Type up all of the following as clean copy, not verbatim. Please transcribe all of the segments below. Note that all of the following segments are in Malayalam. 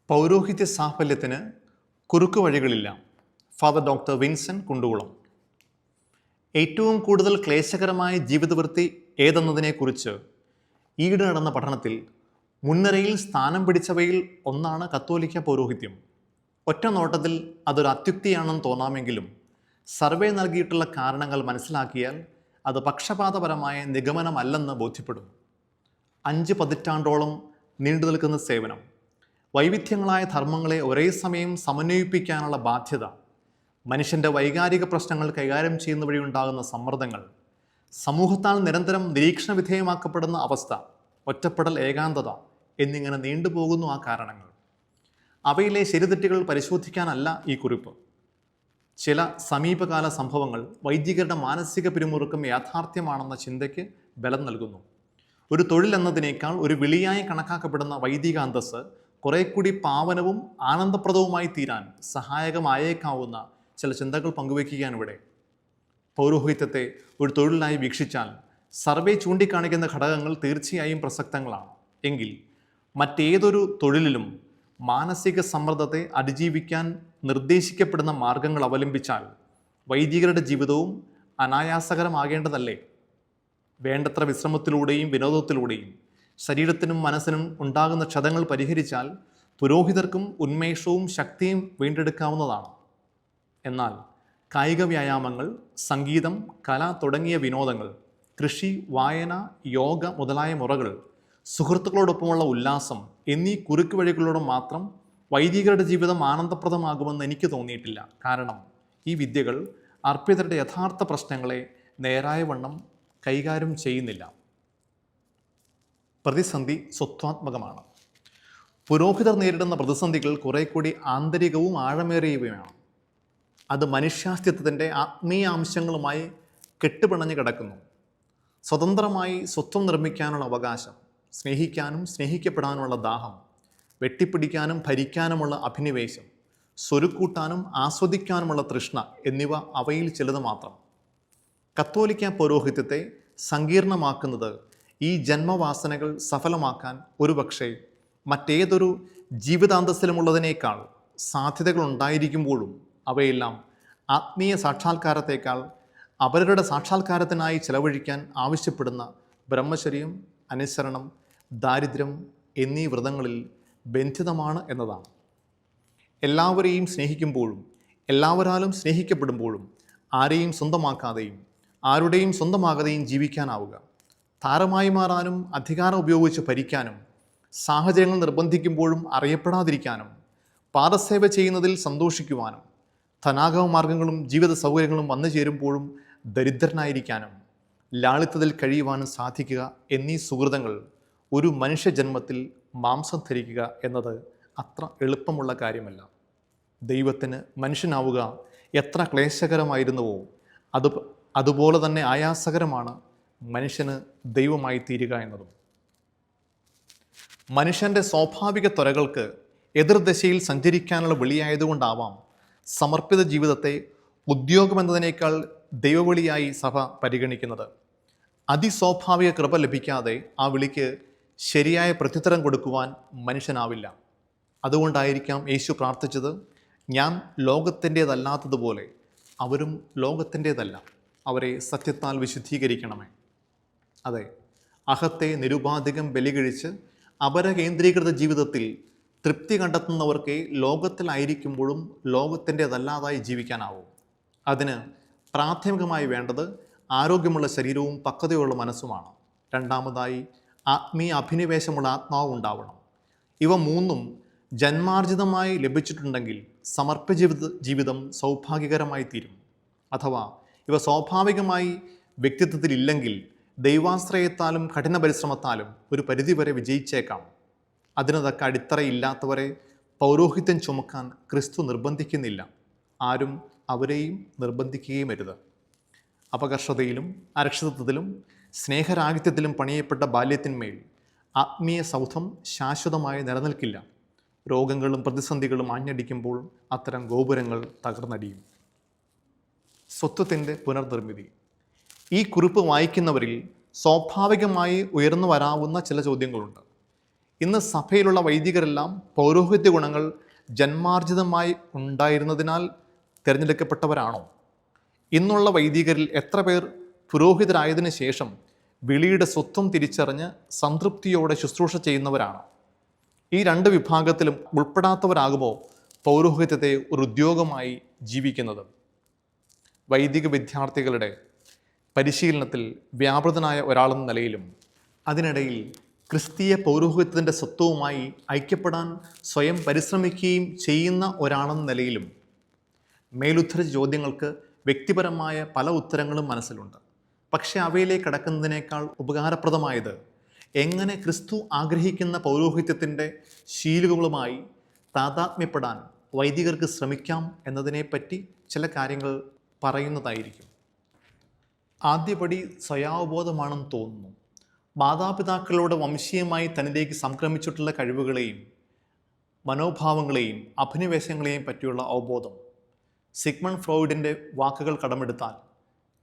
പൗരോഹിത്യ സാഫല്യത്തിന് കുറുക്കു വഴികളില്ല. Father doctor Vincent Kundukulam. ഏറ്റവും കൂടുതൽ ക്ലേശകരമായ ജീവിതവൃത്തി ഏതെന്നതിനെക്കുറിച്ച് ഈയിടെ നടന്ന പഠനത്തിൽ മുൻനിരയിൽ സ്ഥാനം പിടിച്ചവയിൽ ഒന്നാണ് കത്തോലിക്ക പൗരോഹിത്യം. ഒറ്റ നോട്ടത്തിൽ അതൊരു അത്യുക്തിയാണെന്ന് തോന്നാമെങ്കിലും സർവേ നൽകിയിട്ടുള്ള കാരണങ്ങൾ മനസ്സിലാക്കിയാൽ അത് പക്ഷപാതപരമായ നിഗമനമല്ലെന്ന് ബോധ്യപ്പെടും. 5 പതിറ്റാണ്ടോളം നീണ്ടു നിൽക്കുന്ന സേവനം, വൈവിധ്യങ്ങളായ ധർമ്മങ്ങളെ ഒരേ സമയം സമന്വയിപ്പിക്കാനുള്ള ബാധ്യത, മനുഷ്യൻ്റെ വൈകാരിക പ്രശ്നങ്ങൾ കൈകാര്യം ചെയ്യുന്ന വഴി ഉണ്ടാകുന്ന സമ്മർദ്ദങ്ങൾ, സമൂഹത്താൽ നിരന്തരം നിരീക്ഷണ വിധേയമാക്കപ്പെടുന്ന അവസ്ഥ, ഒറ്റപ്പെടൽ, ഏകാന്തത എന്നിങ്ങനെ നീണ്ടുപോകുന്നു ആ കാരണങ്ങൾ. അവയിലെ ശരിതെറ്റുകൾ പരിശോധിക്കാനല്ല ഈ കുറിപ്പ്. ചില സമീപകാല സംഭവങ്ങൾ വൈദികരുടെ മാനസിക പിരിമുറുക്കം യാഥാർത്ഥ്യമാണെന്ന ചിന്തയ്ക്ക് ബലം നൽകുന്നു. ഒരു തൊഴിൽ എന്നതിനേക്കാൾ ഒരു വിളിയായി കണക്കാക്കപ്പെടുന്ന വൈദിക അന്തസ്സ് കുറെ കൂടി പാവനവും ആനന്ദപ്രദവുമായി തീരാൻ സഹായകമായേക്കാവുന്ന ചില ചിന്തകൾ പങ്കുവയ്ക്കുകയാണ് ഇവിടെ. പൗരോഹിത്യത്തെ ഒരു തൊഴിലായി വീക്ഷിച്ചാൽ സർവേ ചൂണ്ടിക്കാണിക്കുന്ന ഘടകങ്ങൾ തീർച്ചയായും പ്രസക്തങ്ങളാണ്. എങ്കിൽ മറ്റേതൊരു തൊഴിലിലും മാനസിക സമ്മർദ്ദത്തെ അതിജീവിക്കാൻ നിർദ്ദേശിക്കപ്പെടുന്ന മാർഗങ്ങൾ അവലംബിച്ചാൽ വൈദികരുടെ ജീവിതവും അനായാസകരമാകേണ്ടതല്ലേ? വേണ്ടത്ര വിശ്രമത്തിലൂടെയും വിനോദത്തിലൂടെയും ശരീരത്തിനും മനസ്സിനും ഉണ്ടാകുന്ന ക്ഷതങ്ങൾ പരിഹരിച്ചാൽ പുരോഹിതർക്കും ഉന്മേഷവും ശക്തിയും വീണ്ടെടുക്കാവുന്നതാണ്. എന്നാൽ കായിക വ്യായാമങ്ങൾ, സംഗീതം, കല തുടങ്ങിയ വിനോദങ്ങൾ, കൃഷി, വായന, യോഗ മുതലായ മുറകൾ, സുഹൃത്തുക്കളോടൊപ്പമുള്ള ഉല്ലാസം എന്നീ കുറുക്ക് വഴികളിലൂടെ മാത്രം വൈദികരുടെ ജീവിതം ആനന്ദപ്രദമാകുമെന്ന് എനിക്ക് തോന്നിയിട്ടില്ല. കാരണം ഈ വിദ്യകൾ അർപ്പിതരുടെ യഥാർത്ഥ പ്രശ്നങ്ങളെ നേരായ വണ്ണം കൈകാര്യം ചെയ്യുന്നില്ല. പ്രതിസന്ധി സ്വത്വാത്മകമാണ്. പുരോഹിതർ നേരിടുന്ന പ്രതിസന്ധികൾ കുറെ കൂടി ആന്തരികവും ആഴമേറിയവയാണ്. അത് മനുഷ്യാസ്തിത്വത്തിൻ്റെ ആത്മീയ അംശങ്ങളുമായി കെട്ടുപിണഞ്ഞു കിടക്കുന്നു. സ്വതന്ത്രമായി സ്വത്വം നിർമ്മിക്കാനുള്ള അവകാശം, സ്നേഹിക്കാനും സ്നേഹിക്കപ്പെടാനുമുള്ള ദാഹം, വെട്ടിപ്പിടിക്കാനും ഭരിക്കാനുമുള്ള അഭിനിവേശം, സ്വരുക്കൂട്ടാനും ആസ്വദിക്കാനുമുള്ള തൃഷ്ണ എന്നിവ അവയിൽ ചിലത് മാത്രം. കത്തോലിക്ക പൗരോഹിത്യത്തെ സങ്കീർണമാക്കുന്നത് ഈ ജന്മവാസനകൾ സഫലമാക്കാൻ ഒരുപക്ഷെ മറ്റേതൊരു ജീവിതാന്തസ്സിലുമുള്ളതിനേക്കാൾ സാധ്യതകൾ ഉണ്ടായിരിക്കുമ്പോഴും അവയെല്ലാം ആത്മീയ സാക്ഷാത്കാരത്തേക്കാൾ അവരുടെ സാക്ഷാത്കാരത്തിനായി ചെലവഴിക്കാൻ ആവശ്യപ്പെടുന്ന ബ്രഹ്മചര്യം, അനുസരണം, ദാരിദ്ര്യം എന്നീ വ്രതങ്ങളിൽ ബന്ധിതമാണ് എന്നതാണ്. എല്ലാവരെയും സ്നേഹിക്കുമ്പോഴും എല്ലാവരാലും സ്നേഹിക്കപ്പെടുമ്പോഴും ആരെയും സ്വന്തമാക്കാതെയും ആരുടെയും സ്വന്തമാകാതെയും ജീവിക്കാനാവുക, താരമായി മാറാനും അധികാരം ഉപയോഗിച്ച് ഭരിക്കാനും സാഹചര്യങ്ങൾ നിർബന്ധിക്കുമ്പോഴും അറിയപ്പെടാതിരിക്കാനും പാദസേവ ചെയ്യുന്നതിൽ സന്തോഷിക്കുവാനും ധനാഗമ മാർഗങ്ങളും ജീവിത സൗകര്യങ്ങളും വന്നു ചേരുമ്പോഴും ദരിദ്രനായിരിക്കാനും ലാളിത്യത്തിൽ കഴിയുവാനും സാധിക്കുക എന്നീ സുഹൃതങ്ങൾ ഒരു മനുഷ്യജന്മത്തിൽ മാംസം ധരിക്കുക എന്നത് അത്ര എളുപ്പമുള്ള കാര്യമല്ല. ദൈവത്തിന് മനുഷ്യനാവുക എത്ര ക്ലേശകരമായിരുന്നുവോ അതുപോലെ തന്നെ ആയാസകരമാണ് മനുഷ്യന് ദൈവമായി തീരുക എന്നതും. മനുഷ്യൻ്റെ സ്വാഭാവിക ത്വരകൾക്ക് എതിർദിശയിൽ സഞ്ചരിക്കാനുള്ള വിളിയായതുകൊണ്ടാവാം സമർപ്പിത ജീവിതത്തെ ഉദ്യോഗമെന്നതിനേക്കാൾ ദൈവവിളിയായി സഭ പരിഗണിക്കുന്നത്. അതിസ്വാഭാവിക കൃപ ലഭിക്കാതെ ആ വിളിക്ക് ശരിയായ പ്രത്യുത്തരം കൊടുക്കുവാൻ മനുഷ്യനാവില്ല. അതുകൊണ്ടായിരിക്കാം യേശു പ്രാർത്ഥിച്ചത്, ഞാൻ ലോകത്തിൻ്റേതല്ലാത്തതുപോലെ അവരും ലോകത്തിൻ്റേതല്ല, അവരെ സത്യത്താൽ വിശുദ്ധീകരിക്കണമേ. അതെ, അഹത്തെ നിരുപാധികം ബലികഴിച്ച് അപരകേന്ദ്രീകൃത ജീവിതത്തിൽ തൃപ്തി കണ്ടെത്തുന്നവർക്ക് ലോകത്തിലായിരിക്കുമ്പോഴും ലോകത്തിൻ്റേതല്ലാതായി ജീവിക്കാനാവും. അതിന് പ്രാഥമികമായി വേണ്ടത് ആരോഗ്യമുള്ള ശരീരവും പക്വതയുള്ള മനസ്സുമാണ്. രണ്ടാമതായി ആത്മീയ അഭിനിവേശമുള്ള ആത്മാവും ഉണ്ടാവണം. ഇവ മൂന്നും ജന്മാർജിതമായി ലഭിച്ചിട്ടുണ്ടെങ്കിൽ സമർപ്പ ജീവിതം സൗഭാഗ്യകരമായി തീരും. അഥവാ ഇവ സ്വാഭാവികമായി വ്യക്തിത്വത്തിലില്ലെങ്കിൽ ദൈവാശ്രയത്താലും കഠിന പരിശ്രമത്താലും ഒരു പരിധിവരെ വിജയിച്ചേക്കാം. അതിന് തക്ക അടിത്തറയില്ലാത്തവരെ പൗരോഹിത്യം ചുമക്കാൻ ക്രിസ്തു നിർബന്ധിക്കുന്നില്ല. ആരും അവരെയും നിർബന്ധിക്കുകയും അരുത്. അപകർഷതയിലും അരക്ഷിതത്വത്തിലും സ്നേഹരാഹിത്യത്തിലും പണിയപ്പെട്ട ബാല്യത്തിന്മേൽ ആത്മീയ സൗധം ശാശ്വതമായി നിലനിൽക്കില്ല. രോഗങ്ങളും പ്രതിസന്ധികളും ആഞ്ഞടിക്കുമ്പോൾ അത്തരം ഗോപുരങ്ങൾ തകർന്നടിയും. സ്വത്വത്തിൻ്റെ പുനർനിർമ്മിതി. ഈ കുറിപ്പ് വായിക്കുന്നവരിൽ സ്വാഭാവികമായി ഉയർന്നു വരാവുന്ന ചില ചോദ്യങ്ങളുണ്ട്. ഇന്ന് സഭയിലുള്ള വൈദികരെല്ലാം പൗരോഹിത്യ ഗുണങ്ങൾ ജന്മാർജിതമായി ഉണ്ടായിരുന്നതിനാൽ തിരഞ്ഞെടുക്കപ്പെട്ടവരാണോ? ഇന്നുള്ള വൈദികരിൽ എത്ര പേർ പുരോഹിതരായതിനു ശേഷം വിളിയുടെ സ്വത്വം തിരിച്ചറിഞ്ഞ് സംതൃപ്തിയോടെ ശുശ്രൂഷ ചെയ്യുന്നവരാണ്? ഈ രണ്ട് വിഭാഗത്തിലും ഉൾപ്പെടാത്തവരാകുമോ പൗരോഹിത്യത്തെ ഒരു ഉദ്യോഗമായി ജീവിക്കുന്നത്? വൈദിക വിദ്യാർത്ഥികളുടെ പരിശീലനത്തിൽ വ്യാപൃതനായ ഒരാളെന്ന നിലയിലും അതിനിടയിൽ ക്രിസ്തീയ പൗരോഹിത്യത്തിൻ്റെ സ്വത്വവുമായി ഐക്യപ്പെടാൻ സ്വയം പരിശ്രമിക്കുകയും ചെയ്യുന്ന ഒരാളെന്ന നിലയിലും മേലുദ്ധരിച്ച ചോദ്യങ്ങൾക്ക് വ്യക്തിപരമായ പല ഉത്തരങ്ങളും മനസ്സിലുണ്ട്. പക്ഷേ അവയിലേക്ക് കടക്കുന്നതിനേക്കാൾ ഉപകാരപ്രദമായത് എങ്ങനെ ക്രിസ്തു ആഗ്രഹിക്കുന്ന പൗരോഹിത്യത്തിൻ്റെ ശീലുകളുമായി താതാത്മ്യപ്പെടാൻ വൈദികർക്ക് ശ്രമിക്കാം എന്നതിനെപ്പറ്റി ചില കാര്യങ്ങൾ പറയുന്നതായിരിക്കും. ആദ്യപടി സ്വയാവബോധമാണെന്ന് തോന്നുന്നു. മാതാപിതാക്കളോട് വംശീയമായി തന്നിലേക്ക് സംക്രമിച്ചിട്ടുള്ള കഴിവുകളെയും മനോഭാവങ്ങളെയും അഭിനിവേശങ്ങളെയും പറ്റിയുള്ള അവബോധം. സിഗ്മണ്ട് ഫ്രോയിഡിൻ്റെ വാക്കുകൾ കടമെടുത്താൽ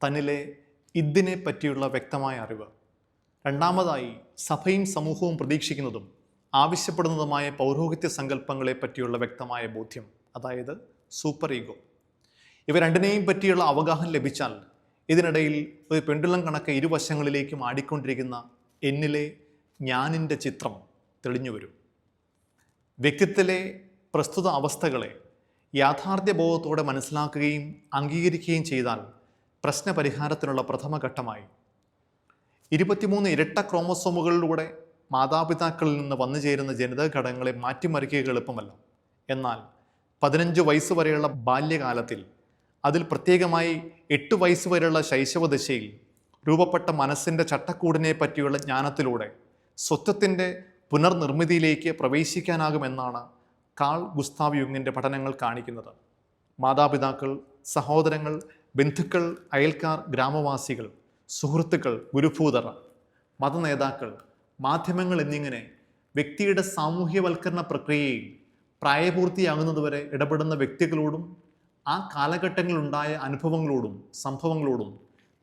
തന്നിലെ ഇതിനെ പറ്റിയുള്ള വ്യക്തമായ അറിവ്. രണ്ടാമതായി സഭയും സമൂഹവും പ്രതീക്ഷിക്കുന്നതും ആവശ്യപ്പെടുന്നതുമായ പൗരോഹിത്യ സങ്കല്പങ്ങളെ പറ്റിയുള്ള വ്യക്തമായ ബോധ്യം, അതായത് സൂപ്പർ ഈഗോ. ഇവ രണ്ടിനെയും പറ്റിയുള്ള അവഗാഹം ലഭിച്ചാൽ ഇതിനിടയിൽ ഒരു പെണ്ടുളം കണക്ക് ഇരുവശങ്ങളിലേക്കും ആടിക്കൊണ്ടിരിക്കുന്ന എന്നിലെ ഞാനിൻ്റെ ചിത്രം തെളിഞ്ഞു വരും. വ്യക്തിത്വത്തിലെ പ്രസ്തുത അവസ്ഥകളെ യാഥാർത്ഥ്യബോധത്തോടെ മനസ്സിലാക്കുകയും അംഗീകരിക്കുകയും ചെയ്താൽ പ്രശ്നപരിഹാരത്തിനുള്ള പ്രഥമഘട്ടമായി. 23 ഇരട്ട ക്രോമസോമുകളിലൂടെ മാതാപിതാക്കളിൽ നിന്ന് വന്നു ചേരുന്ന ജനിതക ഘടകങ്ങളെ മാറ്റിമറിക്കുക എളുപ്പമല്ല. എന്നാൽ 15 വയസ്സ് വരെയുള്ള ബാല്യകാലത്തിൽ, അതിൽ പ്രത്യേകമായി 8 വയസ്സ് വരെയുള്ള ശൈശവദശയിൽ രൂപപ്പെട്ട മനസ്സിൻ്റെ ചട്ടക്കൂടിനെ പറ്റിയുള്ള ജ്ഞാനത്തിലൂടെ സ്വത്വത്തിൻ്റെ പുനർനിർമ്മിതിയിലേക്ക് പ്രവേശിക്കാനാകുമെന്നാണ് കാൾ ഗുസ്താവ് യുങ്ങിൻ്റെ പഠനങ്ങൾ കാണിക്കുന്നത്. മാതാപിതാക്കൾ, സഹോദരങ്ങൾ, ബന്ധുക്കൾ, അയൽക്കാർ, ഗ്രാമവാസികൾ, സുഹൃത്തുക്കൾ, ഗുരുഭൂതർ, മതനേതാക്കൾ, മാധ്യമങ്ങൾ എന്നിങ്ങനെ വ്യക്തിയുടെ സാമൂഹ്യവൽക്കരണ പ്രക്രിയയിൽ പ്രായപൂർത്തിയാകുന്നതുവരെ ഇടപെടുന്ന വ്യക്തികളോടും ആ കാലഘട്ടങ്ങളിലുണ്ടായ അനുഭവങ്ങളോടും സംഭവങ്ങളോടും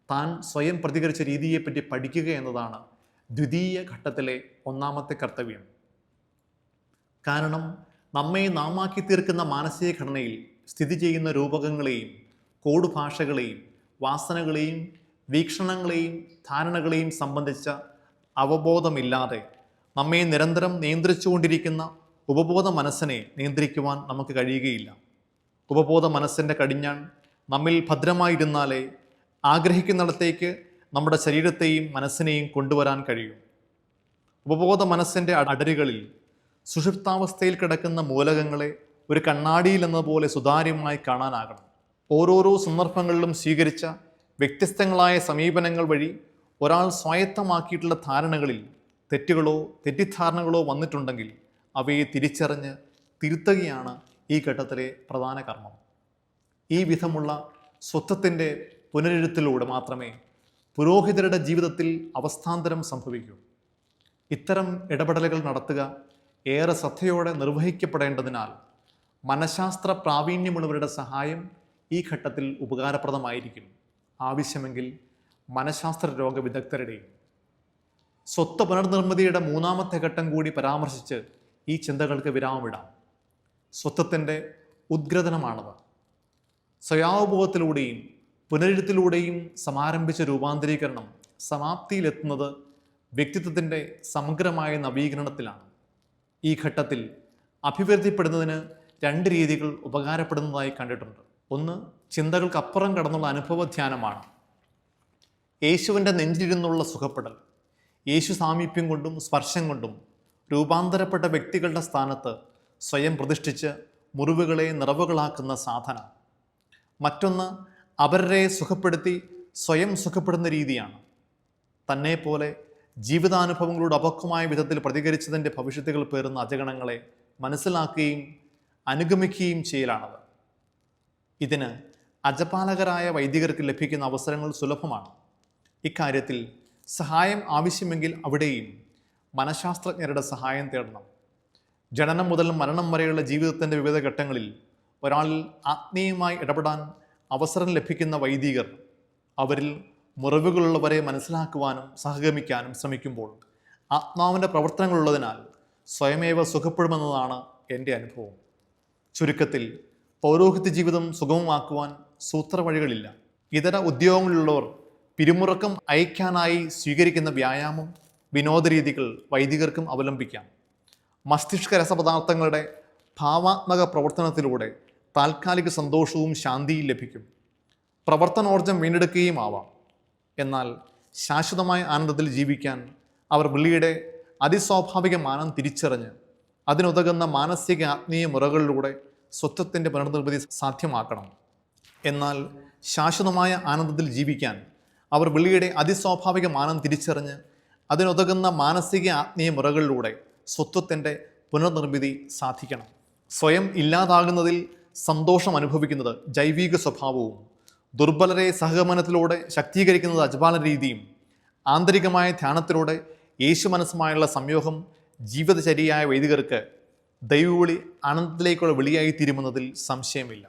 താൻ സ്വയം പ്രതികരിച്ച രീതിയെപ്പറ്റി പഠിക്കുക എന്നതാണ് ദ്വിതീയ ഘട്ടത്തിലെ ഒന്നാമത്തെ കർത്തവ്യം. കാരണം നമ്മെ നാമാക്കി തീർക്കുന്ന മാനസിക ഘടനയിൽ സ്ഥിതി ചെയ്യുന്ന രൂപകങ്ങളെയും കോഡ് ഭാഷകളെയും വാസനകളെയും വീക്ഷണങ്ങളെയും ധാരണകളെയും സംബന്ധിച്ച അവബോധമില്ലാതെ നമ്മെ നിരന്തരം നിയന്ത്രിച്ചുകൊണ്ടിരിക്കുന്ന ഉപബോധ മനസ്സിനെ നിയന്ത്രിക്കുവാൻ നമുക്ക് കഴിയുകയില്ല. ഉപബോധ മനസ്സിൻ്റെ കടിഞ്ഞാൺ നമ്മിൽ ഭദ്രമായിരുന്നാലേ ആഗ്രഹിക്കുന്നിടത്തേക്ക് നമ്മുടെ ശരീരത്തെയും മനസ്സിനെയും കൊണ്ടുവരാൻ കഴിയും. ഉപബോധ മനസ്സിൻ്റെ അടരുകളിൽ സുഷുപ്താവസ്ഥയിൽ കിടക്കുന്ന മൂലകങ്ങളെ ഒരു കണ്ണാടിയിൽ എന്നതുപോലെ സുതാര്യമായി കാണാനാകണം. ഓരോരോ സന്ദർഭങ്ങളിലും സ്വീകരിച്ച വ്യത്യസ്തങ്ങളായ സമീപനങ്ങൾ വഴി ഒരാൾ സ്വായത്തമാക്കിയിട്ടുള്ള ധാരണകളിൽ തെറ്റുകളോ തെറ്റിദ്ധാരണകളോ വന്നിട്ടുണ്ടെങ്കിൽ അവയെ തിരിച്ചറിഞ്ഞ് തിരുത്തുകയാണ് ഈ ഘട്ടത്തിലെ പ്രധാന കർമ്മം. ഈ വിധമുള്ള സ്വത്വത്തിൻ്റെ പുനരെഴുത്തിലൂടെ മാത്രമേ പുരോഹിതരുടെ ജീവിതത്തിൽ അവസ്ഥാന്തരം സംഭവിക്കൂ. ഇത്തരം ഇടപെടലുകൾ നടത്തുക ഏറെ ശ്രദ്ധയോടെ നിർവഹിക്കപ്പെടേണ്ടതിനാൽ മനഃശാസ്ത്ര പ്രാവീണ്യമുള്ളവരുടെ സഹായം ഈ ഘട്ടത്തിൽ ഉപകാരപ്രദമായിരിക്കും. ആവശ്യമെങ്കിൽ മനഃശാസ്ത്ര രോഗവിദഗ്ധരുടെയും. സ്വത്വ പുനർനിർമ്മിതിയുടെ മൂന്നാമത്തെ ഘട്ടം കൂടി പരാമർശിച്ച് ഈ ചിന്തകൾക്ക് വിരാമമിടാം. സ്വത്വത്തിൻ്റെ ഉദ്ഗ്രഥനമാണത്. സ്വയാവബോധത്തിലൂടെയും പുനരെഴുത്തിലൂടെയും സമാരംഭിച്ച രൂപാന്തരീകരണം സമാപ്തിയിലെത്തുന്നത് വ്യക്തിത്വത്തിൻ്റെ സമഗ്രമായ നവീകരണത്തിലാണ്. ഈ ഘട്ടത്തിൽ അഭിവൃദ്ധിപ്പെടുന്നതിന് 2 രീതികൾ ഉപകാരപ്പെടുന്നതായി കണ്ടിട്ടുണ്ട്. ഒന്ന്, ചിന്തകൾക്കപ്പുറം കടന്നുള്ള അനുഭവധ്യാനമാണ്. യേശുവിൻ്റെ നെഞ്ചിലിരുന്നുള്ള സുഖപ്പെടൽ. യേശു സാമീപ്യം കൊണ്ടും സ്പർശം കൊണ്ടും രൂപാന്തരപ്പെട്ട വ്യക്തികളുടെ സ്ഥാനത്ത് സ്വയം പ്രതിഷ്ഠിച്ച് മുറിവുകളെ നിറവുകളാക്കുന്ന സാധന. മറ്റൊന്ന്, അവരെ സുഖപ്പെടുത്തി സ്വയം സുഖപ്പെടുന്ന രീതിയാണ്. തന്നെപ്പോലെ ജീവിതാനുഭവങ്ങളോട് അപക്വമായ വിധത്തിൽ പ്രതികരിച്ചതിൻ്റെ ഭവിഷ്യത്തുകൾ പേറുന്ന അജഗണങ്ങളെ മനസ്സിലാക്കുകയും അനുഗമിക്കുകയും ചെയ്യലാണത്. ഇതിന് അജപാലകരായ വൈദികർക്ക് ലഭിക്കുന്ന അവസരങ്ങൾ സുലഭമാണ്. ഇക്കാര്യത്തിൽ സഹായം ആവശ്യമെങ്കിൽ അവിടെയും മനഃശാസ്ത്രജ്ഞരുടെ സഹായം തേടണം. ജനനം മുതൽ മരണം വരെയുള്ള ജീവിതത്തിൻ്റെ വിവിധ ഘട്ടങ്ങളിൽ ഒരാളിൽ ആത്മീയമായി ഇടപെടാൻ അവസരം ലഭിക്കുന്ന വൈദികർ അവരിൽ മുറിവുകളുള്ളവരെ മനസ്സിലാക്കുവാനും സഹഗമിക്കാനും ശ്രമിക്കുമ്പോൾ ആത്മാവിൻ്റെ പ്രവർത്തനങ്ങളുള്ളതിനാൽ സ്വയമേവ സുഖപ്പെടുമെന്നതാണ് എൻ്റെ അനുഭവം. ചുരുക്കത്തിൽ, പൗരോഹിത്യ ജീവിതം സുഗമമാക്കുവാൻ സൂത്രവഴികളില്ല. ഇതര ഉദ്യോഗങ്ങളിലുള്ളവർ പിരിമുറക്കം അയക്കാനായി സ്വീകരിക്കുന്ന വ്യായാമം, വിനോദരീതികൾ വൈദികർക്കും അവലംബിക്കാം. മസ്തിഷ്ക രസപദാർത്ഥങ്ങളുടെ ഭാവാത്മക പ്രവർത്തനത്തിലൂടെ താൽക്കാലിക സന്തോഷവും ശാന്തിയും ലഭിക്കും. പ്രവർത്തനോർജം വീണ്ടെടുക്കുകയും ആവാം. എന്നാൽ ശാശ്വതമായ ആനന്ദത്തിൽ ജീവിക്കാൻ അവർ വിളിയുടെ അതിസ്വാഭാവിക മാനം തിരിച്ചറിഞ്ഞ് അതിനുതകുന്ന മാനസിക ആത്മീയ മുറകളിലൂടെ സ്വത്വത്തിൻ്റെ പുനർനിർമ്മിതി സാധ്യമാക്കണം. എന്നാൽ ശാശ്വതമായ ആനന്ദത്തിൽ ജീവിക്കാൻ അവർ വിളിയുടെ അതിസ്വാഭാവിക മാനം തിരിച്ചറിഞ്ഞ് അതിനുതകുന്ന മാനസിക ആത്മീയ മുറകളിലൂടെ സ്വത്വത്തിൻ്റെ പുനർനിർമ്മിതി സാധിക്കണം. സ്വയം ഇല്ലാതാകുന്നതിൽ സന്തോഷം അനുഭവിക്കുന്നത് ജൈവിക സ്വഭാവവും, ദുർബലരെ സഹഗമനത്തിലൂടെ ശക്തീകരിക്കുന്നത് അജപാല രീതിയും, ആന്തരികമായ ധ്യാനത്തിലൂടെ യേശു മനസ്സുമായുള്ള സംയോഗം ജീവിതചര്യയായ വൈദികർക്ക് ദൈവവിളി ആനന്ദത്തിലേക്കുള്ള വിളിയായി തീരുമെന്നതിൽ സംശയമില്ല.